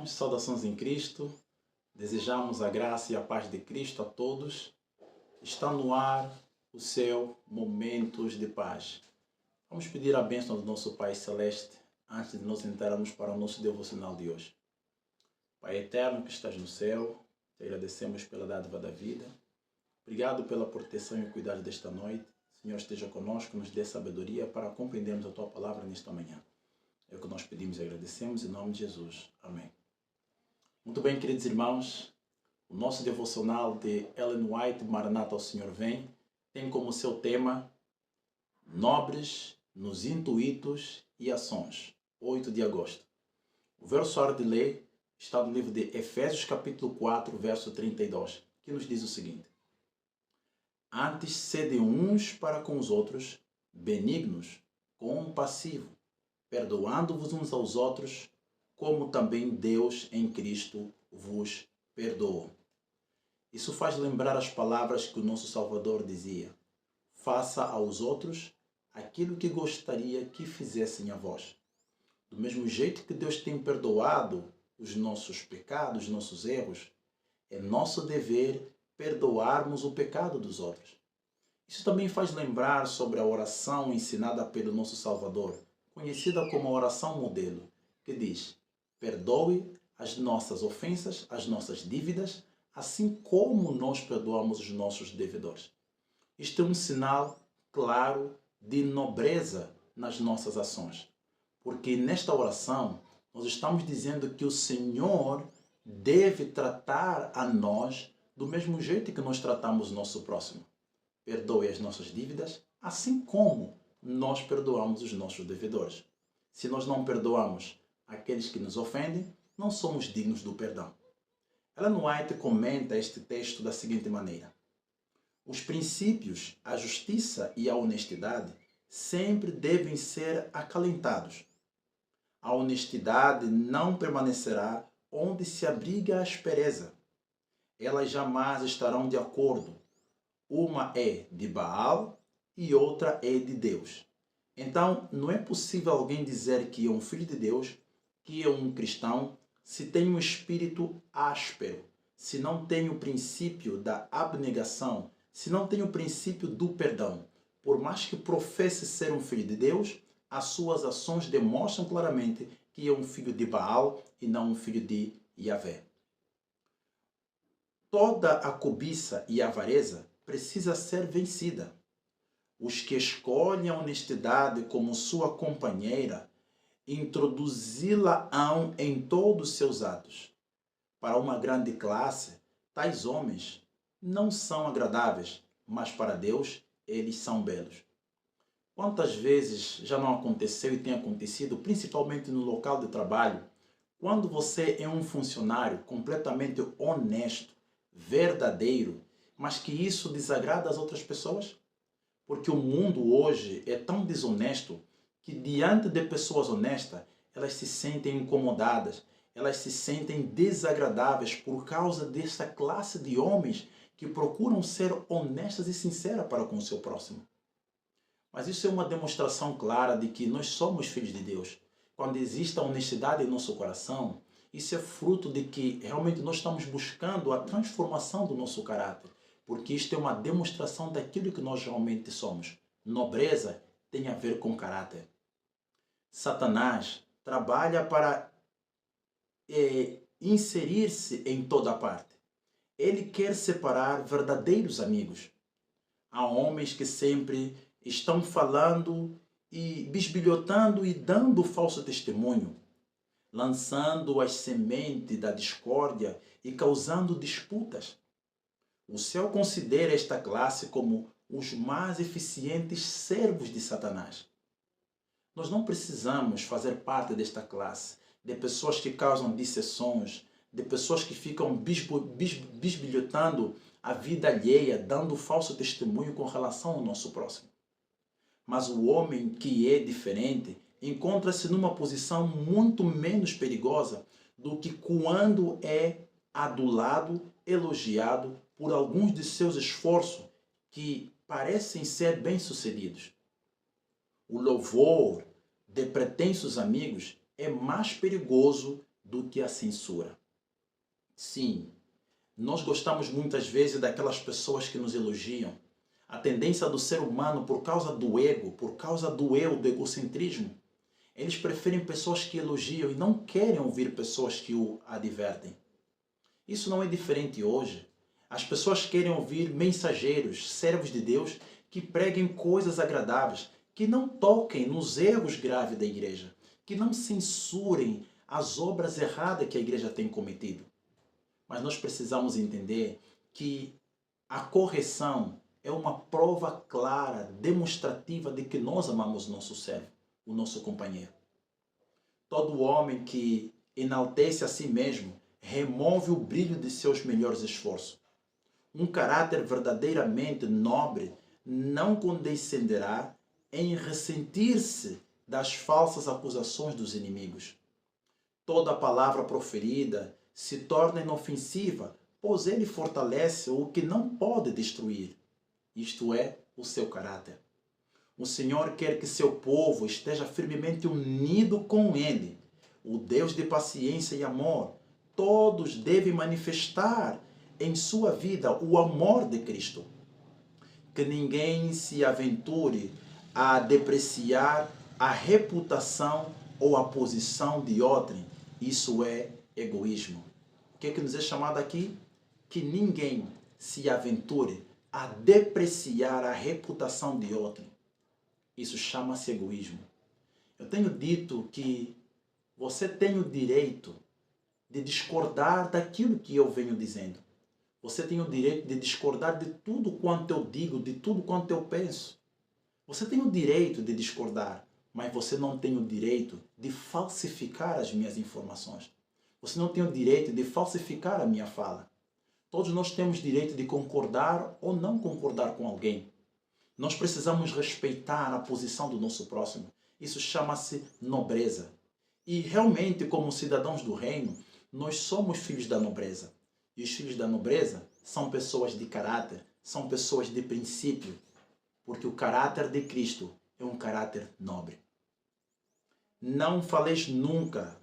irmãos, saudações em Cristo. Desejamos a graça e a paz de Cristo a todos. Está no ar o seu Momentos de Paz. Vamos pedir a bênção do nosso Pai Celeste antes de nós entrarmos para o nosso devocional de hoje. Pai eterno que estás no céu, te agradecemos pela dádiva da vida. Obrigado pela proteção e cuidado desta noite. Senhor, esteja conosco, nos dê sabedoria para compreendermos a Tua palavra nesta manhã. É o que nós pedimos e agradecemos em nome de Jesus. Amém. Muito bem, queridos irmãos, o nosso devocional de Ellen White, Maranata, o Senhor Vem, tem como seu tema Nobres nos Intuitos e Ações, 8 de agosto. O verso hora de ler está no livro de Efésios, capítulo 4, verso 32, que nos diz o seguinte: Antes sede uns para com os outros, benignos, compassivos, perdoando-vos uns aos outros, como também Deus em Cristo vos perdoou. Isso faz lembrar as palavras que o nosso Salvador dizia: faça aos outros aquilo que gostaria que fizessem a vós. Do mesmo jeito que Deus tem perdoado os nossos pecados, os nossos erros, é nosso dever perdoarmos o pecado dos outros. Isso também faz lembrar sobre a oração ensinada pelo nosso Salvador, conhecida como a oração modelo, que diz: perdoe as nossas ofensas, as nossas dívidas, assim como nós perdoamos os nossos devedores. Isto é um sinal claro de nobreza nas nossas ações, porque nesta oração nós estamos dizendo que o Senhor deve tratar a nós do mesmo jeito que nós tratamos o nosso próximo. Perdoe as nossas dívidas, assim como nós perdoamos os nossos devedores. Se nós não perdoamos aqueles que nos ofendem, não somos dignos do perdão. Ellen White comenta este texto da seguinte maneira: os princípios, a justiça e a honestidade sempre devem ser acalentados. A honestidade não permanecerá onde se abriga a aspereza. Elas jamais estarão de acordo. Uma é de Baal e outra é de Deus. Então, não é possível alguém dizer que é um filho de Deus, que é um cristão, se tem um espírito áspero, se não tem o princípio da abnegação, se não tem o princípio do perdão. Por mais que professe ser um filho de Deus, as suas ações demonstram claramente que é um filho de Baal e não um filho de Yahvé. Toda a cobiça e a avareza precisa ser vencida. Os que escolhem a honestidade como sua companheira, introduzi-la-ão em todos os seus atos. Para uma grande classe, tais homens não são agradáveis, mas para Deus eles são belos. Quantas vezes já não aconteceu e tem acontecido, principalmente no local de trabalho, quando você é um funcionário completamente honesto, verdadeiro, mas que isso desagrada as outras pessoas? Porque o mundo hoje é tão desonesto que diante de pessoas honestas, elas se sentem incomodadas, elas se sentem desagradáveis por causa dessa classe de homens que procuram ser honestas e sinceras para com o seu próximo. Mas isso é uma demonstração clara de que nós somos filhos de Deus. Quando existe a honestidade em nosso coração, isso é fruto de que realmente nós estamos buscando a transformação do nosso caráter, porque isto é uma demonstração daquilo que nós realmente somos. Nobreza tem a ver com caráter. Satanás trabalha para inserir-se em toda parte. Ele quer separar verdadeiros amigos. Há homens que sempre estão falando e bisbilhotando e dando falso testemunho, lançando as sementes da discórdia e causando disputas. O céu considera esta classe como os mais eficientes servos de Satanás. Nós não precisamos fazer parte desta classe, de pessoas que causam dissensões, de pessoas que ficam bisbilhotando a vida alheia, dando falso testemunho com relação ao nosso próximo. Mas o homem que é diferente encontra-se numa posição muito menos perigosa do que quando é adulado, elogiado por alguns de seus esforços que parecem ser bem-sucedidos. O louvor de pretensos amigos é mais perigoso do que a censura. Sim, nós gostamos muitas vezes daquelas pessoas que nos elogiam. A tendência do ser humano, por causa do ego, por causa do eu, do egocentrismo, eles preferem pessoas que elogiam e não querem ouvir pessoas que o advertem. Isso não é diferente hoje. As pessoas querem ouvir mensageiros, servos de Deus, que preguem coisas agradáveis, que não toquem nos erros graves da igreja, que não censurem as obras erradas que a igreja tem cometido. Mas nós precisamos entender que a correção é uma prova clara, demonstrativa de que nós amamos nosso servo, o nosso companheiro. Todo homem que enaltece a si mesmo remove o brilho de seus melhores esforços. Um caráter verdadeiramente nobre não condescenderá em ressentir-se das falsas acusações dos inimigos. Toda palavra proferida se torna inofensiva, pois ele fortalece o que não pode destruir, isto é, o seu caráter. O Senhor quer que seu povo esteja firmemente unido com Ele. O Deus de paciência e amor, todos devem manifestar em sua vida o amor de Cristo. Que ninguém se aventure a depreciar a reputação ou a posição de outrem. Isso é egoísmo. O que é que nos é chamado aqui? Que ninguém se aventure a depreciar a reputação de outrem. Isso chama-se egoísmo. Eu tenho dito que você tem o direito de discordar daquilo que eu venho dizendo. Você tem o direito de discordar de tudo quanto eu digo, de tudo quanto eu penso. Você tem o direito de discordar, mas você não tem o direito de falsificar as minhas informações. Você não tem o direito de falsificar a minha fala. Todos nós temos direito de concordar ou não concordar com alguém. Nós precisamos respeitar a posição do nosso próximo. Isso chama-se nobreza. E realmente, como cidadãos do reino, nós somos filhos da nobreza. E os filhos da nobreza são pessoas de caráter, são pessoas de princípio, porque o caráter de Cristo é um caráter nobre. Não faleis nunca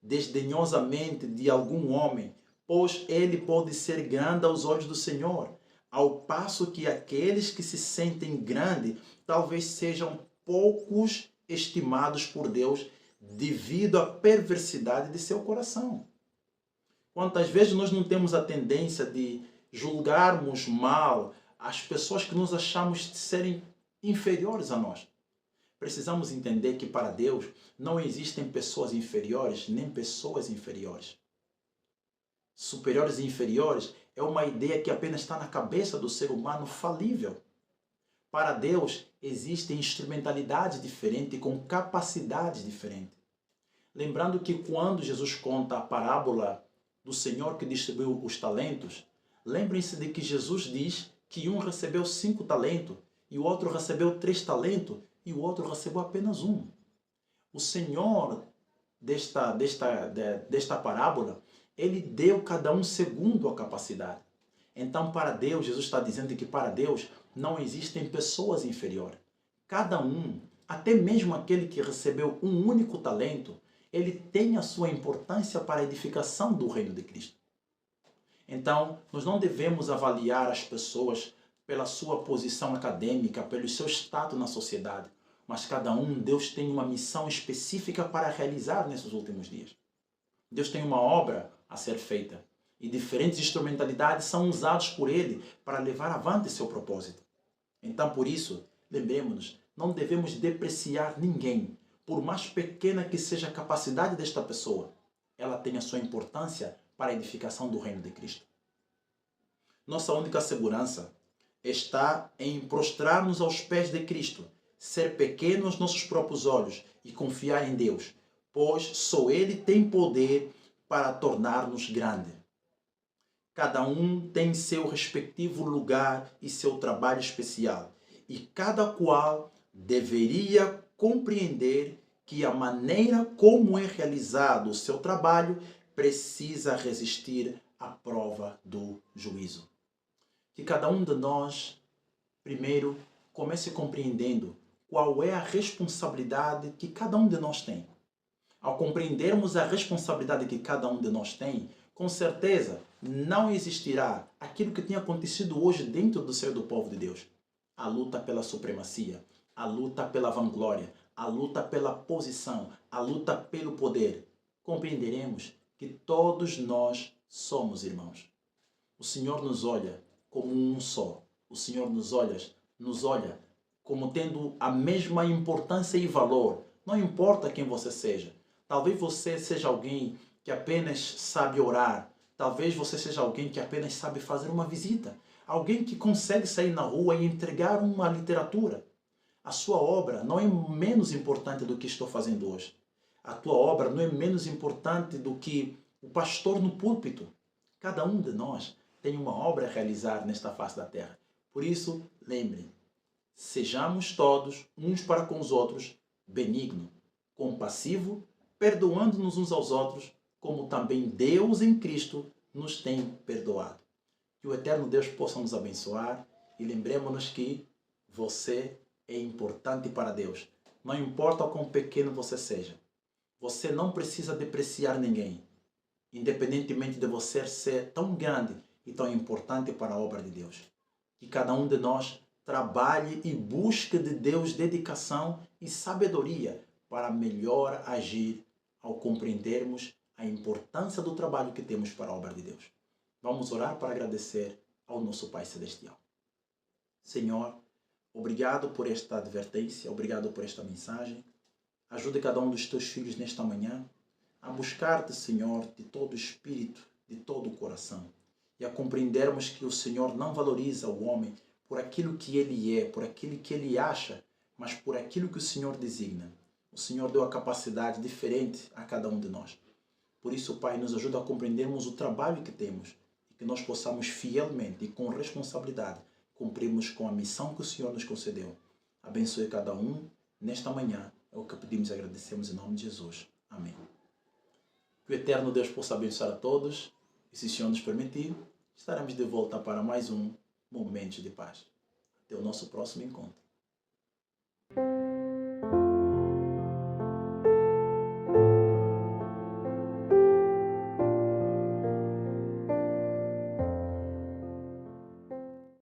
desdenhosamente de algum homem, pois ele pode ser grande aos olhos do Senhor, ao passo que aqueles que se sentem grandes talvez sejam poucos estimados por Deus devido à perversidade de seu coração. Quantas vezes nós não temos a tendência de julgarmos mal as pessoas que nos achamos serem inferiores a nós? Precisamos entender que para Deus não existem pessoas inferiores nem pessoas inferiores. Superiores e inferiores é uma ideia que apenas está na cabeça do ser humano falível. Para Deus existem instrumentalidades diferentes com capacidades diferentes. Lembrando que quando Jesus conta a parábola do Senhor que distribuiu os talentos, lembrem-se de que Jesus diz que um recebeu 5 talentos e o outro recebeu 3 talentos e o outro recebeu apenas 1. O Senhor desta parábola, ele deu cada um segundo a capacidade. Então, para Deus, Jesus está dizendo que para Deus não existem pessoas inferiores. Cada um, até mesmo aquele que recebeu um único talento, ele tem a sua importância para a edificação do reino de Cristo. Então, nós não devemos avaliar as pessoas pela sua posição acadêmica, pelo seu status na sociedade, mas cada um, Deus tem uma missão específica para realizar nesses últimos dias. Deus tem uma obra a ser feita e diferentes instrumentalidades são usadas por Ele para levar avante seu propósito. Então, por isso, lembremos-nos, não devemos depreciar ninguém, por mais pequena que seja a capacidade desta pessoa, ela tem a sua importância para a edificação do reino de Cristo. Nossa única segurança está em prostrar-nos aos pés de Cristo, ser pequeno aos nossos próprios olhos e confiar em Deus, pois só Ele tem poder para tornar-nos grande. Cada um tem seu respectivo lugar e seu trabalho especial, e cada qual deveria compreender que a maneira como é realizado o seu trabalho precisa resistir à prova do juízo. Que cada um de nós, primeiro, comece compreendendo qual é a responsabilidade que cada um de nós tem. ao compreendermos a responsabilidade que cada um de nós tem, com certeza não existirá aquilo que tem acontecido hoje dentro do seio do povo de Deus. A luta pela supremacia, a luta pela vanglória, a luta pela posição, a luta pelo poder. Compreenderemos que todos nós somos irmãos. O Senhor nos olha como um só. O Senhor nos olha como tendo a mesma importância e valor. Não importa quem você seja. Talvez você seja alguém que apenas sabe orar. Talvez você seja alguém que apenas sabe fazer uma visita. Alguém que consegue sair na rua e entregar uma literatura. A sua obra não é menos importante do que estou fazendo hoje. A tua obra não é menos importante do que o pastor no púlpito. Cada um de nós tem uma obra a realizar nesta face da terra. Por isso, lembrem, sejamos todos, uns para com os outros, benigno, compassivo, perdoando-nos uns aos outros, como também Deus em Cristo nos tem perdoado. Que o eterno Deus possa nos abençoar e lembremos-nos que você é importante para Deus. Não importa o quão pequeno você seja. Você não precisa depreciar ninguém, independentemente de você ser tão grande e tão importante para a obra de Deus. Que cada um de nós trabalhe e busque de Deus dedicação e sabedoria para melhor agir ao compreendermos a importância do trabalho que temos para a obra de Deus. Vamos orar para agradecer ao nosso Pai Celestial. Senhor, obrigado por esta advertência, obrigado por esta mensagem. Ajude cada um dos teus filhos nesta manhã a buscar-te, Senhor, de todo o espírito, de todo o coração, e a compreendermos que o Senhor não valoriza o homem por aquilo que ele é, por aquilo que ele acha, mas por aquilo que o Senhor designa. O Senhor deu a capacidade diferente a cada um de nós. Por isso, Pai, nos ajuda a compreendermos o trabalho que temos e que nós possamos fielmente e com responsabilidade cumprirmos com a missão que o Senhor nos concedeu. Abençoe cada um nesta manhã. É o que pedimos e agradecemos em nome de Jesus. Amém. Que o eterno Deus possa abençoar a todos e, se o Senhor nos permitir, estaremos de volta para mais um Momento de Paz. Até o nosso próximo encontro.